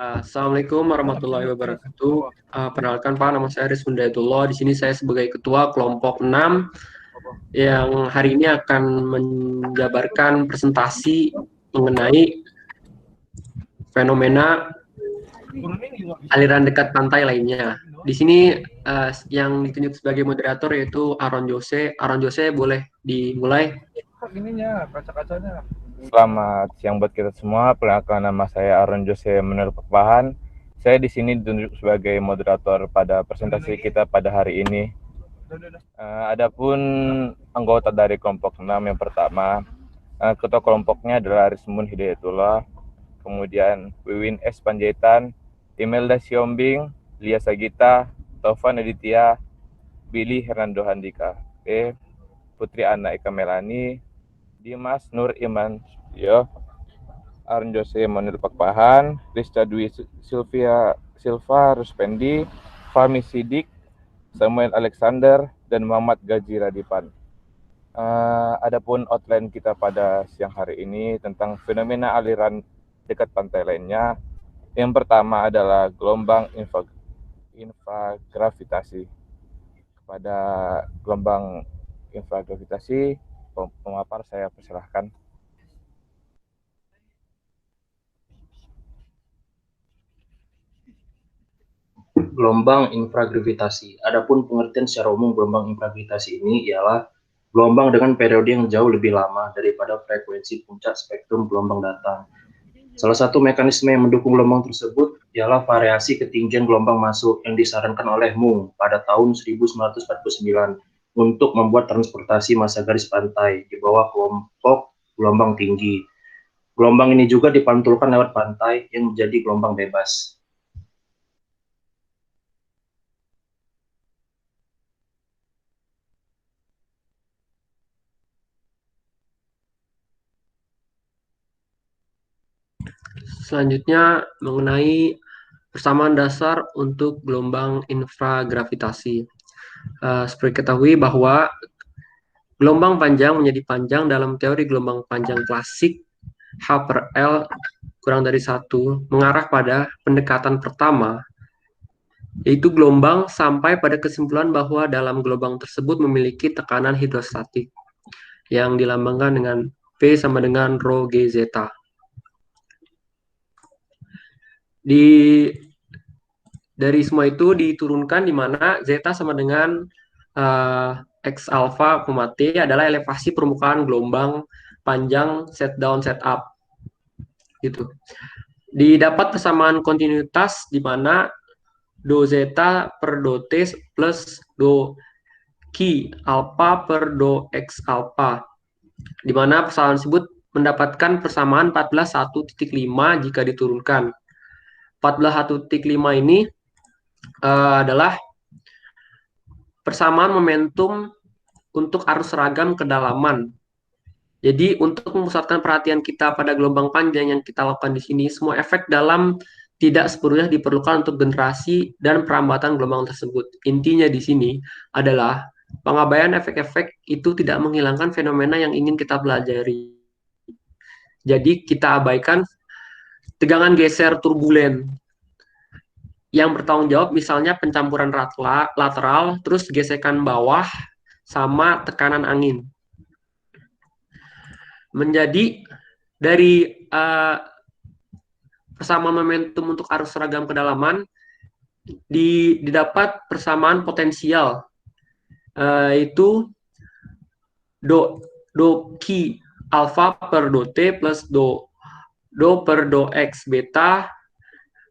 Assalamualaikum warahmatullahi wabarakatuh. Perkenalkan Pak, nama saya Rizwan Hidayatullah. Di sini saya sebagai ketua kelompok 6 yang hari ini akan menjabarkan presentasi mengenai fenomena aliran dekat pantai lainnya. Di sini yang ditunjuk sebagai moderator yaitu Aaron Jose. Aaron Jose, boleh dimulai? Selamat siang buat kita semua. Perkenalkan, nama saya Aaron Jose Menurut Pakpahan. Saya di sini ditunjuk sebagai moderator pada presentasi kita pada hari ini. Adapun anggota dari kelompok 6 yang pertama, ketua kelompoknya adalah Rizmun Hidayatullah, kemudian Wiwin S. Panjaitan, Imelda Siombing, Lia Sagita, Taufan Aditya, Billy Hernando Handika, Putri Ana Eka Melani, Dimas Nur Iman Aaron Jose Menurut Pakpahan, Rizka Dwi Silva Ruspendi, Fahmi Sidik, Samuel Alexander, dan Muhammad Gaji Radipan. Adapun outline kita pada siang hari ini tentang fenomena aliran dekat pantai lainnya. Yang pertama adalah gelombang infragravitasi. Pada gelombang infragravitasi, pemapar saya persilahkan. Gelombang infragravitasi. Adapun pengertian secara umum gelombang infragravitasi ini ialah gelombang dengan periode yang jauh lebih lama daripada frekuensi puncak spektrum gelombang datang. Salah satu mekanisme yang mendukung gelombang tersebut ialah variasi ketinggian gelombang masuk yang disarankan oleh Mung pada tahun 1949 untuk membuat transportasi massa garis pantai di bawah kelompok gelombang tinggi. Gelombang ini juga dipantulkan lewat pantai yang menjadi gelombang bebas. Selanjutnya mengenai persamaan dasar untuk gelombang infragravitasi. Seperti ketahui bahwa gelombang panjang menjadi panjang dalam teori gelombang panjang klasik H per L kurang dari 1 mengarah pada pendekatan pertama, yaitu gelombang sampai pada kesimpulan bahwa dalam gelombang tersebut memiliki tekanan hidrostatik yang dilambangkan dengan P sama dengan rho G zeta. Dari semua itu diturunkan di mana zeta sama dengan X alpha, T adalah elevasi permukaan gelombang panjang set down set up gitu. Didapat persamaan kontinuitas di mana do zeta per do t plus do q alpha per do x alpha, di mana persamaan tersebut mendapatkan persamaan 14,1,5 jika diturunkan. 14,1,5 ini adalah persamaan momentum untuk arus seragam kedalaman. Jadi untuk memusatkan perhatian kita pada gelombang panjang yang kita lakukan di sini, semua efek dalam tidak sepenuhnya diperlukan untuk generasi dan perambatan gelombang tersebut. Intinya di sini adalah pengabaian efek-efek itu tidak menghilangkan fenomena yang ingin kita pelajari. Jadi kita abaikan tegangan geser turbulen yang bertanggung jawab misalnya pencampuran lateral, terus gesekan bawah, sama tekanan angin. Menjadi dari persamaan momentum untuk arus seragam kedalaman didapat persamaan potensial, yaitu do Q alpha per do T plus do per do X beta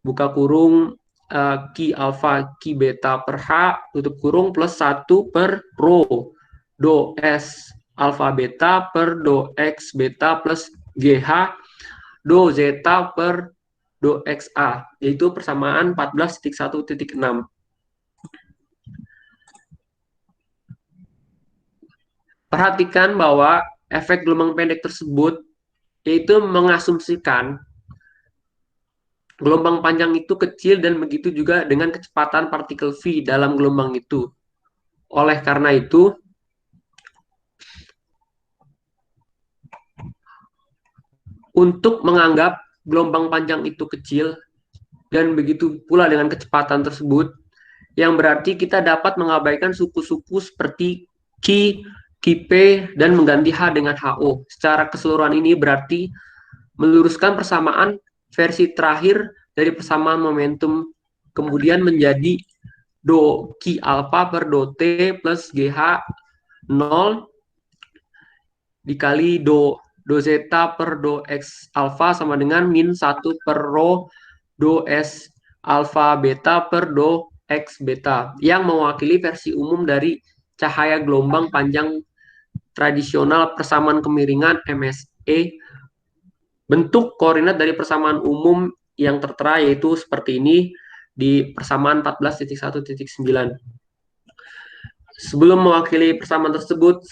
buka kurung Q alpha Q beta per H tutup kurung plus 1 per rho do S alpha beta per do X beta plus GH do zeta per do XA, yaitu persamaan 14,1,6. Perhatikan bahwa efek gelombang pendek tersebut yaitu mengasumsikan gelombang panjang itu kecil dan begitu juga dengan kecepatan partikel V dalam gelombang itu. Oleh karena itu, untuk menganggap gelombang panjang itu kecil, dan begitu pula dengan kecepatan tersebut, yang berarti kita dapat mengabaikan suku-suku seperti Q, QP, dan mengganti H dengan HO. Secara keseluruhan ini berarti meluruskan persamaan versi terakhir dari persamaan momentum, kemudian menjadi do Q alpha per do T plus GH 0 dikali do zeta per do X alpha sama dengan min 1 per rho do S alpha beta per do X beta, yang mewakili versi umum dari cahaya gelombang panjang tradisional persamaan kemiringan MSE. Bentuk koordinat dari persamaan umum yang tertera yaitu seperti ini di persamaan 14.1.9. Sebelum mewakili persamaan tersebut,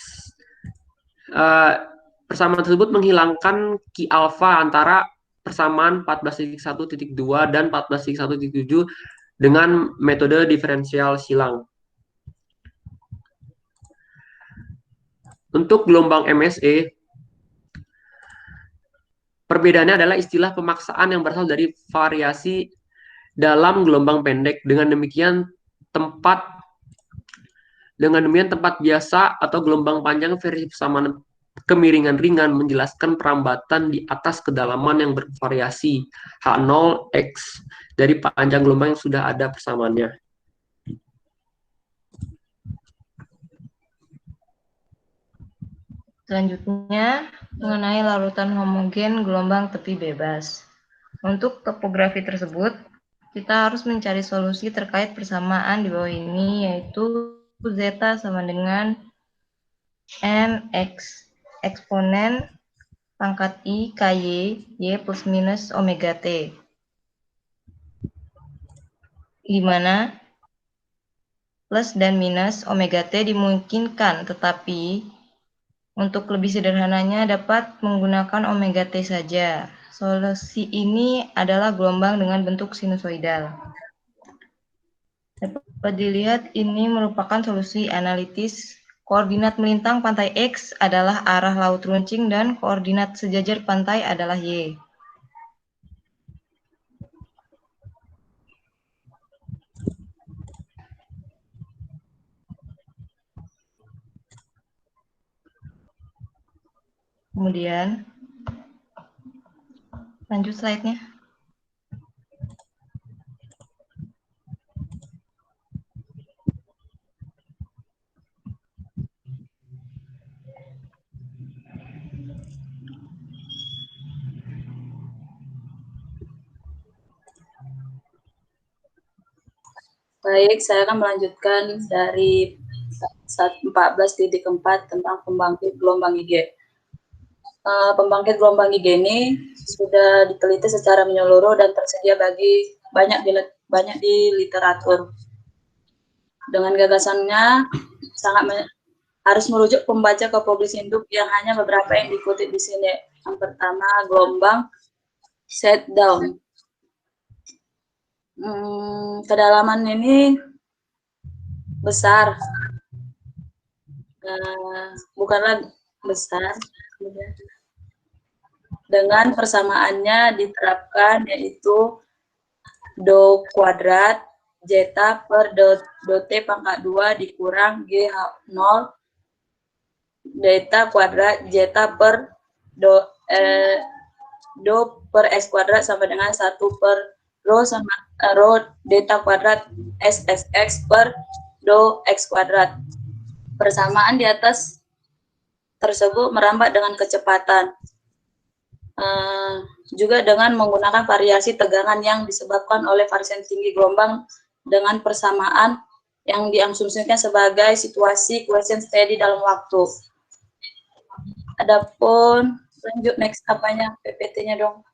persamaan tersebut menghilangkan Q alpha antara persamaan 14.1.2 dan 14.1.7 dengan metode diferensial silang. Untuk gelombang MSE, perbedaannya adalah istilah pemaksaan yang berasal dari variasi dalam gelombang pendek. Dengan demikian tempat biasa atau gelombang panjang versi persamaan kemiringan ringan menjelaskan perambatan di atas kedalaman yang bervariasi H0 X dari panjang gelombang yang sudah ada persamaannya. Selanjutnya, mengenai larutan homogen gelombang tepi bebas. Untuk topografi tersebut, kita harus mencari solusi terkait persamaan di bawah ini, yaitu zeta sama dengan mx eksponen pangkat i ky y plus minus omega t, di mana plus dan minus omega t dimungkinkan, tetapi untuk lebih sederhananya dapat menggunakan omega t saja. Solusi ini adalah gelombang dengan bentuk sinusoidal. Dapat dilihat ini merupakan solusi analitis. Koordinat melintang pantai X adalah arah laut runcing dan koordinat sejajar pantai adalah Y. Kemudian, lanjut slide-nya. Baik, saya akan melanjutkan dari 14.4 tentang pembangkit gelombang IG. Pembangkit gelombang IG ini sudah diteliti secara menyeluruh dan tersedia banyak di literatur. Dengan gagasannya harus merujuk pembaca ke publis induk yang hanya beberapa yang dikutip di sini. Yang pertama, gelombang set down. Kedalaman ini besar, bukanlah besar, dengan persamaannya diterapkan yaitu do kuadrat zeta per do t pangkat 2 dikurang GH0 zeta kuadrat zeta per do per x kuadrat sama dengan 1 per rho sama rho zeta kuadrat SSX per do x kuadrat. Persamaan di atas tersebut merambat dengan kecepatan. Juga dengan menggunakan variasi tegangan yang disebabkan oleh variasi tinggi gelombang dengan persamaan yang diasumsikan sebagai situasi quiescent steady dalam waktu. Adapun lanjut next apanya PPT-nya dong.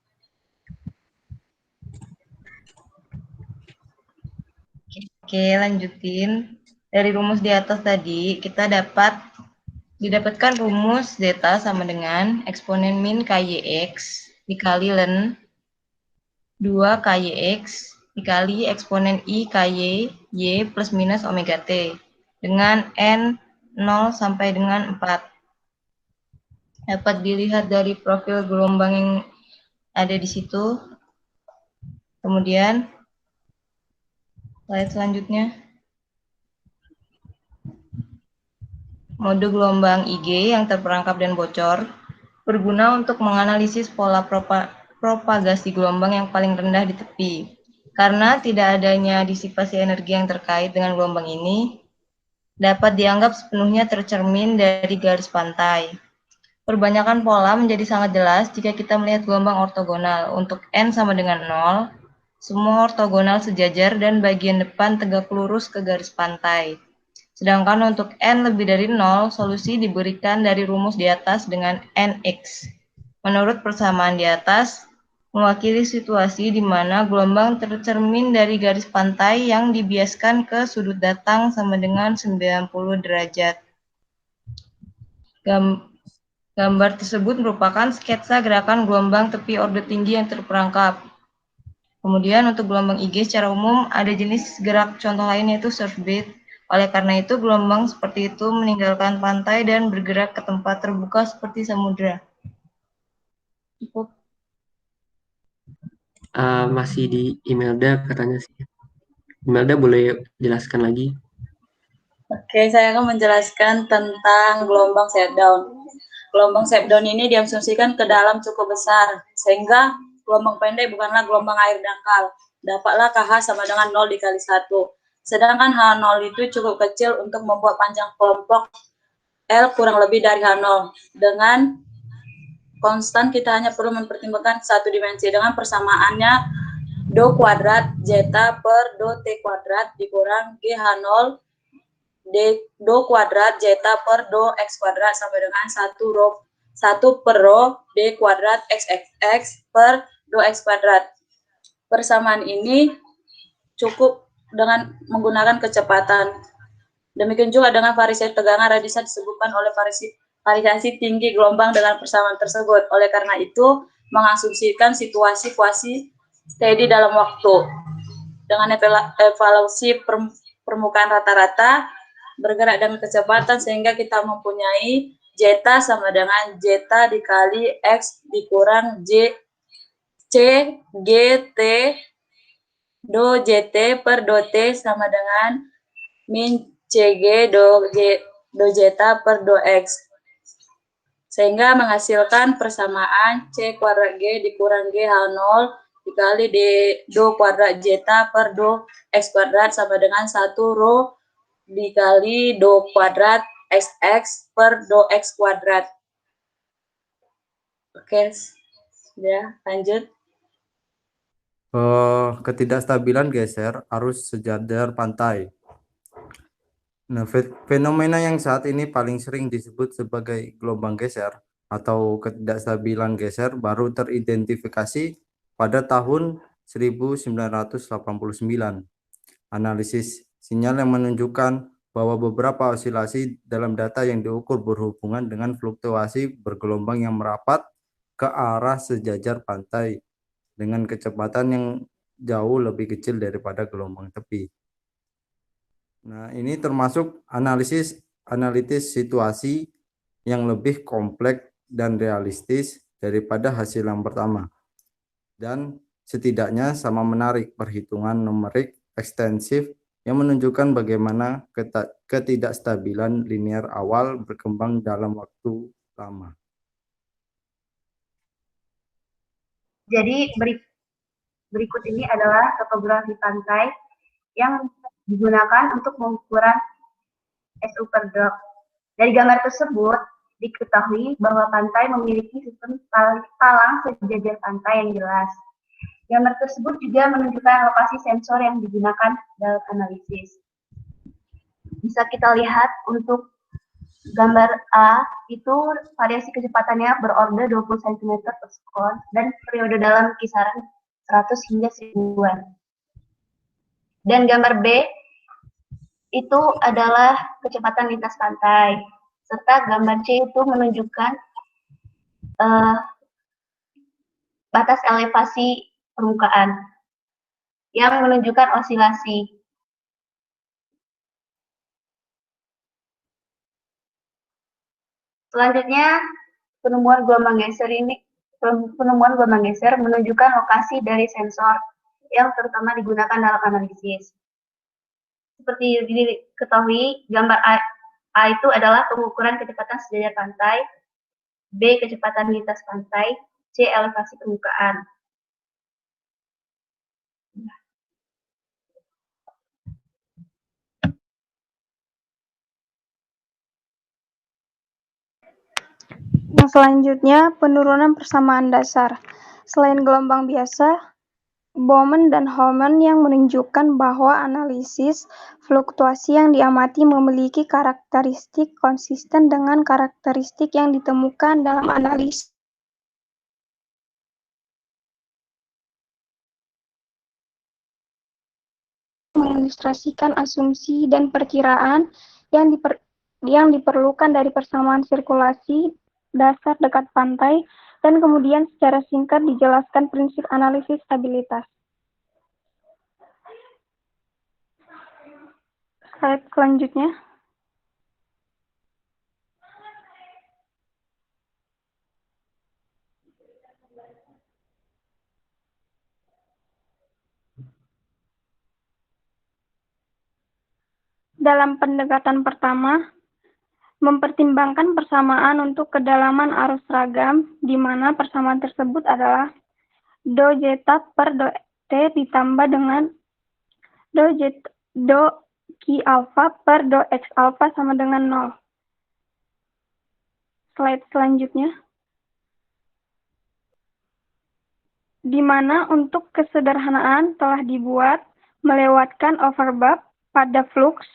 Oke, lanjutin. Dari rumus di atas tadi, kita didapatkan rumus zeta sama dengan eksponen min KYX dikali ln 2 KYX dikali eksponen I KY Y plus minus omega T dengan N 0 sampai dengan 4. Dapat dilihat dari profil gelombang yang ada di situ. Kemudian Slide selanjutnya. Mode gelombang IG yang terperangkap dan bocor berguna untuk menganalisis pola propagasi gelombang yang paling rendah di tepi. Karena tidak adanya disipasi energi yang terkait dengan gelombang ini, dapat dianggap sepenuhnya tercermin dari garis pantai. Perbanyakan pola menjadi sangat jelas jika kita melihat gelombang ortogonal. Untuk N sama dengan 0, semua ortogonal sejajar dan bagian depan tegak lurus ke garis pantai. Sedangkan untuk N lebih dari 0, solusi diberikan dari rumus di atas dengan Nx. Menurut persamaan di atas, mewakili situasi di mana gelombang tercermin dari garis pantai yang dibiaskan ke sudut datang sama dengan 90 derajat. Gambar tersebut merupakan sketsa gerakan gelombang tepi orde tinggi yang terperangkap. Kemudian untuk gelombang IG secara umum ada jenis gerak contoh lain yaitu surf beat. Oleh karena itu gelombang seperti itu meninggalkan pantai dan bergerak ke tempat terbuka seperti samudra. Cukup. Masih di Imelda katanya sih. Imelda boleh jelaskan lagi? Oke, saya akan menjelaskan tentang gelombang step down. Gelombang step down ini diasumsikan ke dalam cukup besar, sehingga gelombang pendek bukanlah gelombang air dangkal. Dapatlah KH sama dengan 0 dikali 1. Sedangkan H0 itu cukup kecil untuk membuat panjang kelompok L kurang lebih dari H0. Dengan konstan kita hanya perlu mempertimbangkan satu dimensi dengan persamaannya do kuadrat zeta per do t kuadrat dikurang GH0 do kuadrat zeta per do x kuadrat sampai dengan 1 per rho d kuadrat xxx per do x kuadrat. Persamaan ini cukup dengan menggunakan kecepatan. Demikian juga dengan variasi tegangan radiusan disebutkan oleh variasi tinggi gelombang dengan persamaan tersebut. Oleh karena itu, mengasumsikan situasi kuasi steady dalam waktu. Dengan evaluasi permukaan rata-rata, bergerak dengan kecepatan sehingga kita mempunyai zeta sama dengan zeta dikali x dikurang c gt do gt per do t sama dengan min cg do zeta per do x, sehingga menghasilkan persamaan c kuadrat g dikurang g h0 dikali do kuadrat zeta per do x kuadrat sama dengan 1 rho dikali do kuadrat xx per do x kuadrat. Oke, ya lanjut. Ketidakstabilan geser arus sejajar pantai. Nah, fenomena yang saat ini paling sering disebut sebagai gelombang geser atau ketidakstabilan geser baru teridentifikasi pada tahun 1989. Analisis sinyal yang menunjukkan bahwa beberapa osilasi dalam data yang diukur berhubungan dengan fluktuasi bergelombang yang merapat ke arah sejajar pantai dengan kecepatan yang jauh lebih kecil daripada gelombang tepi. Nah, ini termasuk analitis situasi yang lebih kompleks dan realistis daripada hasil yang pertama. Dan setidaknya sama menarik perhitungan numerik ekstensif yang menunjukkan bagaimana ketidakstabilan linear awal berkembang dalam waktu lama. Jadi berikut ini adalah topografi pantai yang digunakan untuk pengukuran SU per drop. Dari gambar tersebut diketahui bahwa pantai memiliki sistem talang sejajar pantai yang jelas. Gambar tersebut juga menunjukkan lokasi sensor yang digunakan dalam analisis. Bisa kita lihat untuk gambar A itu variasi kecepatannya berorder 20 cm per sekon dan periode dalam kisaran 100 hingga 1000-an. Dan gambar B itu adalah kecepatan lintas pantai, serta gambar C itu menunjukkan batas elevasi permukaan yang menunjukkan osilasi. Selanjutnya, penemuan gelombang geser menunjukkan lokasi dari sensor yang terutama digunakan dalam analisis. Seperti diketahui, gambar A itu adalah pengukuran kecepatan sejajar pantai, B kecepatan lintas pantai, C elevasi permukaan. Yang selanjutnya, penurunan persamaan dasar. Selain gelombang biasa, Bowman dan Holman yang menunjukkan bahwa analisis fluktuasi yang diamati memiliki karakteristik konsisten dengan karakteristik yang ditemukan dalam analisis mengilustrasikan asumsi dan perkiraan yang diperlukan dari persamaan sirkulasi dasar dekat pantai, dan kemudian secara singkat dijelaskan prinsip analisis stabilitas. Slide selanjutnya. Dalam pendekatan pertama, mempertimbangkan persamaan untuk kedalaman arus seragam, di mana persamaan tersebut adalah do zeta per do t ditambah dengan do Q alpha per do X alpha sama dengan 0. Slide selanjutnya. Di mana untuk kesederhanaan telah dibuat melewatkan overbab pada flux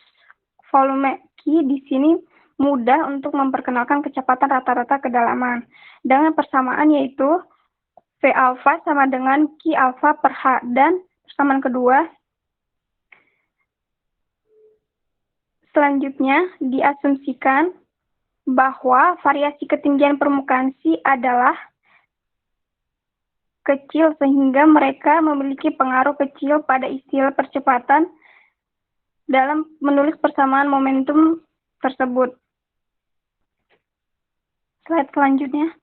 volume Q di sini mudah untuk memperkenalkan kecepatan rata-rata kedalaman dengan persamaan yaitu V alpha sama dengan Q alpha per H, dan persamaan kedua selanjutnya diasumsikan bahwa variasi ketinggian permukaan C adalah kecil sehingga mereka memiliki pengaruh kecil pada istilah percepatan dalam menulis persamaan momentum tersebut. Slide selanjutnya.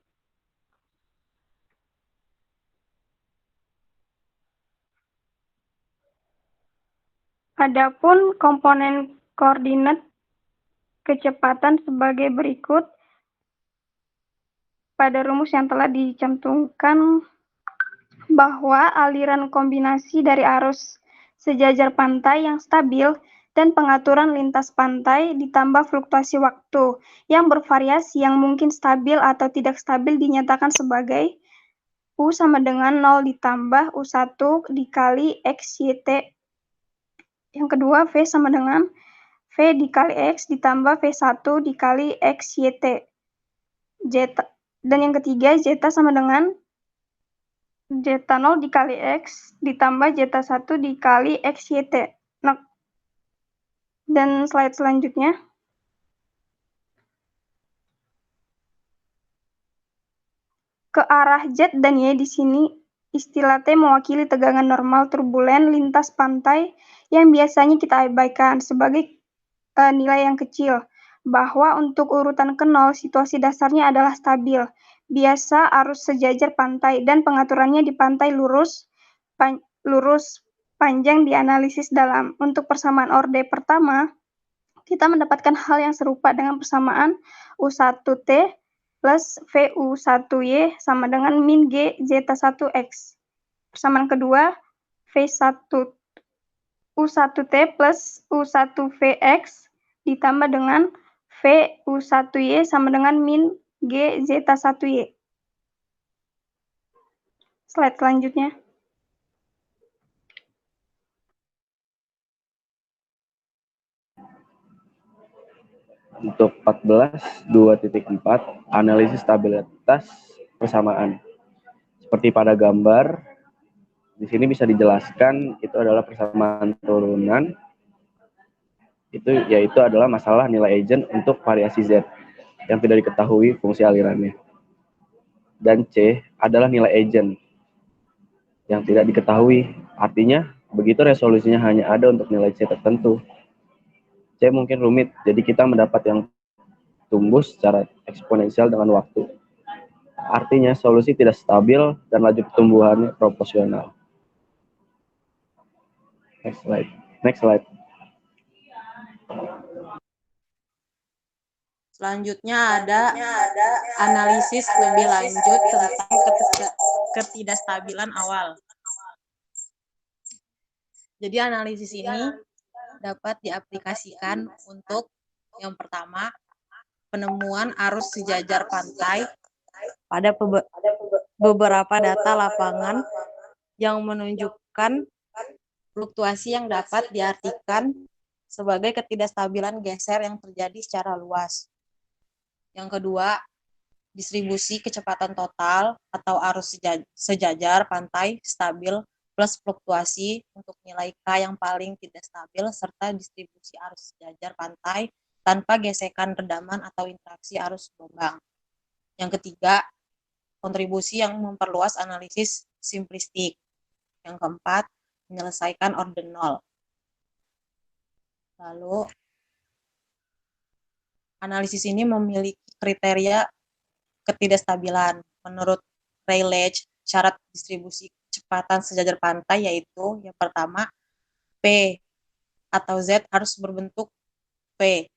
Adapun komponen koordinat kecepatan sebagai berikut. Pada rumus yang telah dicantumkan bahwa aliran kombinasi dari arus sejajar pantai yang stabil dan pengaturan lintas pantai ditambah fluktuasi waktu yang bervariasi yang mungkin stabil atau tidak stabil dinyatakan sebagai U sama dengan 0 ditambah U1 dikali XYT. Yang kedua, V sama dengan V dikali X ditambah V1 dikali XYT. Dan yang ketiga, zeta sama dengan zeta 0 dikali X ditambah zeta 1 dikali XYT. Nah, dan slide selanjutnya. Ke arah Z dan Y di sini istilah T mewakili tegangan normal turbulen lintas pantai yang biasanya kita abaikan sebagai nilai yang kecil, bahwa untuk urutan ke-0 situasi dasarnya adalah stabil, biasa arus sejajar pantai, dan pengaturannya di pantai lurus panjang dianalisis dalam. Untuk persamaan orde pertama, kita mendapatkan hal yang serupa dengan persamaan U1T plus VU1Y sama dengan min G zeta 1X. Persamaan kedua, U1T plus U1VX ditambah dengan VU1Y sama dengan min G zeta 1Y. Slide selanjutnya. Untuk 14.2.4, analisis stabilitas persamaan. Seperti pada gambar, di sini bisa dijelaskan itu adalah persamaan turunan, yaitu adalah masalah nilai agent untuk variasi Z yang tidak diketahui fungsi alirannya. Dan C adalah nilai agent yang tidak diketahui, artinya begitu resolusinya hanya ada untuk nilai C tertentu. C mungkin rumit, jadi kita mendapat yang tumbuh secara eksponensial dengan waktu. Artinya solusi tidak stabil dan laju pertumbuhannya proporsional. Next slide. Selanjutnya ada analisis lebih lanjut tentang ketidakstabilan awal. Jadi analisis ini dapat diaplikasikan untuk yang pertama, penemuan arus sejajar pantai pada beberapa data lapangan yang menunjukkan fluktuasi yang dapat diartikan sebagai ketidakstabilan geser yang terjadi secara luas. Yang kedua, distribusi kecepatan total atau arus sejajar pantai stabil plus fluktuasi untuk nilai K yang paling tidak stabil serta distribusi arus sejajar pantai tanpa gesekan redaman atau interaksi arus gelombang. Yang ketiga, kontribusi yang memperluas analisis simplistik. Yang keempat, menyelesaikan ordinal. Lalu, analisis ini memiliki kriteria ketidakstabilan. Menurut Rayleigh, syarat distribusi kecepatan sejajar pantai yaitu yang pertama, P atau Z harus berbentuk P.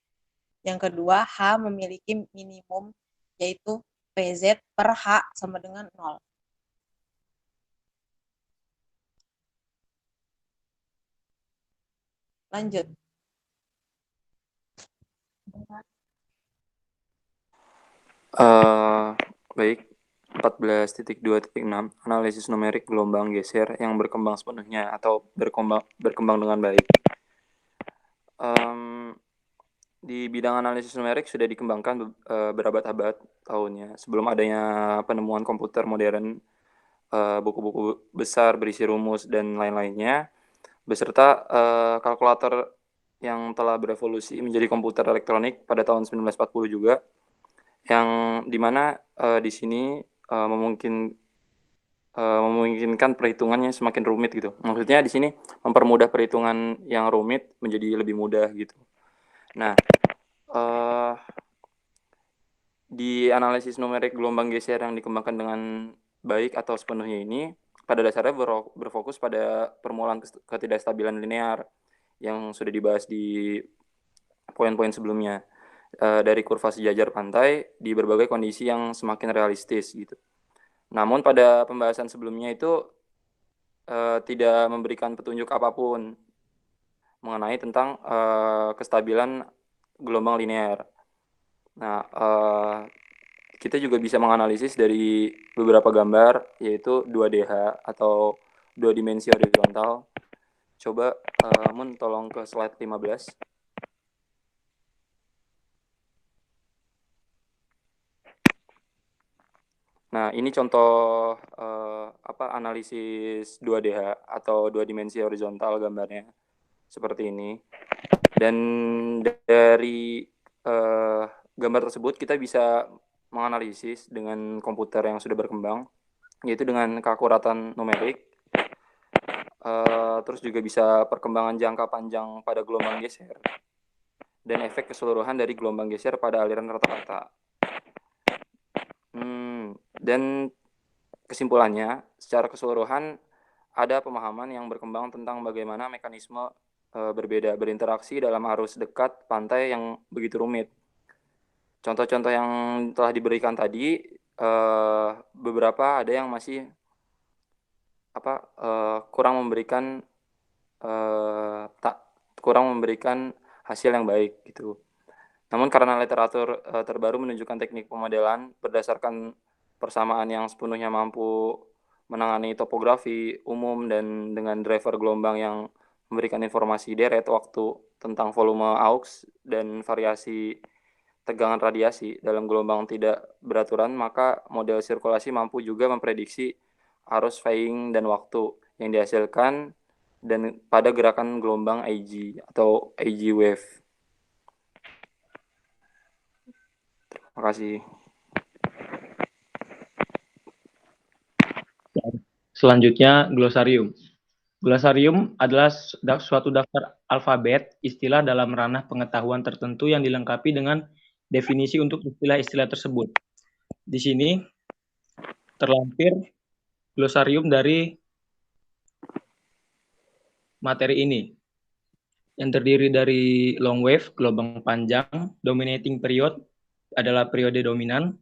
Yang kedua, H memiliki minimum yaitu PZ per H sama dengan 0. Lanjut. Baik, 14.2.6 analisis numerik gelombang geser yang berkembang sepenuhnya atau berkembang dengan baik. Di bidang analisis numerik sudah dikembangkan berabad-abad tahunnya sebelum adanya penemuan komputer modern, buku-buku besar berisi rumus dan lain-lainnya, beserta kalkulator yang telah berevolusi menjadi komputer elektronik pada tahun 1940 juga, yang dimana di sini memungkinkan perhitungannya semakin rumit gitu. Maksudnya di sini mempermudah perhitungan yang rumit menjadi lebih mudah gitu. Nah, di analisis numerik gelombang geser yang dikembangkan dengan baik atau sepenuhnya ini, pada dasarnya berfokus pada permulaan ketidakstabilan linear yang sudah dibahas di poin-poin sebelumnya, dari kurva sejajar pantai di berbagai kondisi yang semakin realistis gitu. Namun pada pembahasan sebelumnya itu tidak memberikan petunjuk apapun mengenai tentang kestabilan gelombang linear. Nah, kita juga bisa menganalisis dari beberapa gambar, yaitu 2DH atau 2 dimensi horizontal. Coba Mun tolong ke slide 15. Nah, ini contoh analisis 2DH atau 2 dimensi horizontal gambarnya seperti ini. Dan dari gambar tersebut kita bisa menganalisis dengan komputer yang sudah berkembang, yaitu dengan keakuratan numerik. Terus juga bisa perkembangan jangka panjang pada gelombang geser dan efek keseluruhan dari gelombang geser pada aliran rata-rata. Dan kesimpulannya, secara keseluruhan ada pemahaman yang berkembang tentang bagaimana mekanisme berbeda berinteraksi dalam arus dekat pantai yang begitu rumit. Contoh-contoh yang telah diberikan tadi, beberapa ada yang masih kurang memberikan hasil yang baik gitu. Namun karena literatur terbaru menunjukkan teknik pemodelan berdasarkan persamaan yang sepenuhnya mampu menangani topografi umum dan dengan driver gelombang yang memberikan informasi deret waktu tentang volume aux dan variasi tegangan radiasi dalam gelombang tidak beraturan, maka model sirkulasi mampu juga memprediksi arus flying dan waktu yang dihasilkan dan pada gerakan gelombang IG atau IG wave. Terima kasih. Selanjutnya, glosarium. Glosarium adalah suatu daftar alfabet istilah dalam ranah pengetahuan tertentu yang dilengkapi dengan definisi untuk istilah-istilah tersebut. Di sini terlampir glosarium dari materi ini, yang terdiri dari long wave, gelombang panjang, dominating period, adalah periode dominan,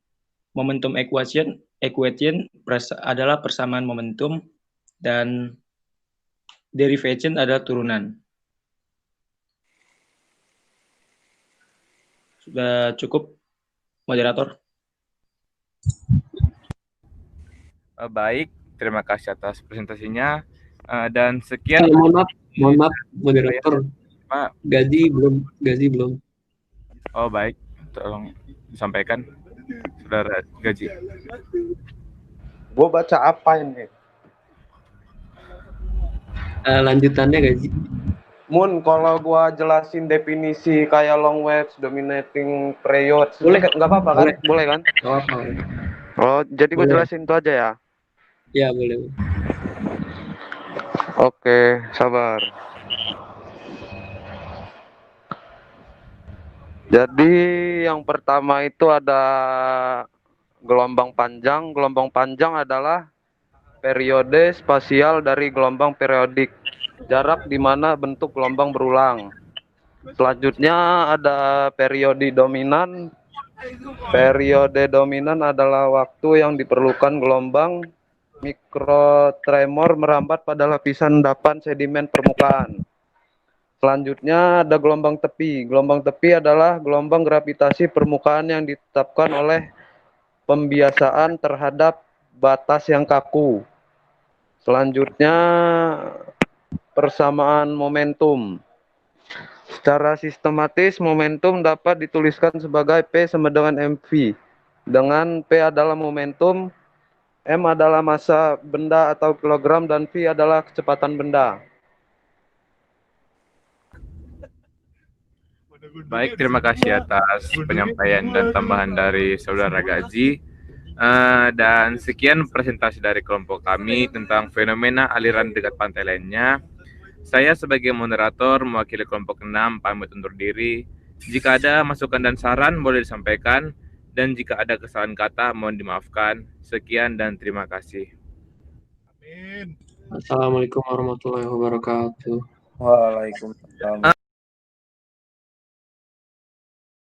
momentum equation adalah persamaan momentum, dan derivation adalah turunan. Sudah cukup, moderator? Baik, terima kasih atas presentasinya. Dan sekian. Mohon maaf, moderator. Pak. Gazi belum. Oh baik, tolong disampaikan, Saudara Gazi. Gue baca apa ini? Lanjutannya Gazi. Mun, kalau gua jelasin definisi kayak long waves, dominating periods, boleh nggak apa-apa kan? Boleh kan? Nggak apa-apa. Oh, jadi gua jelasin itu aja ya? Ya, boleh. Oke, sabar. Jadi yang pertama itu ada gelombang panjang. Gelombang panjang adalah periode spasial dari gelombang periodik. Jarak di mana bentuk gelombang berulang. Selanjutnya ada periode dominan. Periode dominan adalah waktu yang diperlukan gelombang mikrotremor merambat pada lapisan endapan sedimen permukaan. Selanjutnya ada gelombang tepi. Gelombang tepi adalah gelombang gravitasi permukaan yang ditetapkan oleh pembiasaan terhadap batas yang kaku. Selanjutnya persamaan momentum. Secara sistematis momentum dapat dituliskan sebagai P sama dengan mv. Dengan P adalah momentum, M adalah massa benda atau kilogram, dan V adalah kecepatan benda. Baik, terima kasih atas penyampaian dan tambahan dari Saudara Gazi. Dan sekian presentasi dari kelompok kami tentang fenomena aliran dekat pantai lainnya. Saya sebagai moderator mewakili kelompok 6 pamit undur diri. Jika ada masukan dan saran boleh disampaikan, dan jika ada kesalahan kata mohon dimaafkan. Sekian dan terima kasih. Assalamualaikum warahmatullahi wabarakatuh. Waalaikumsalam.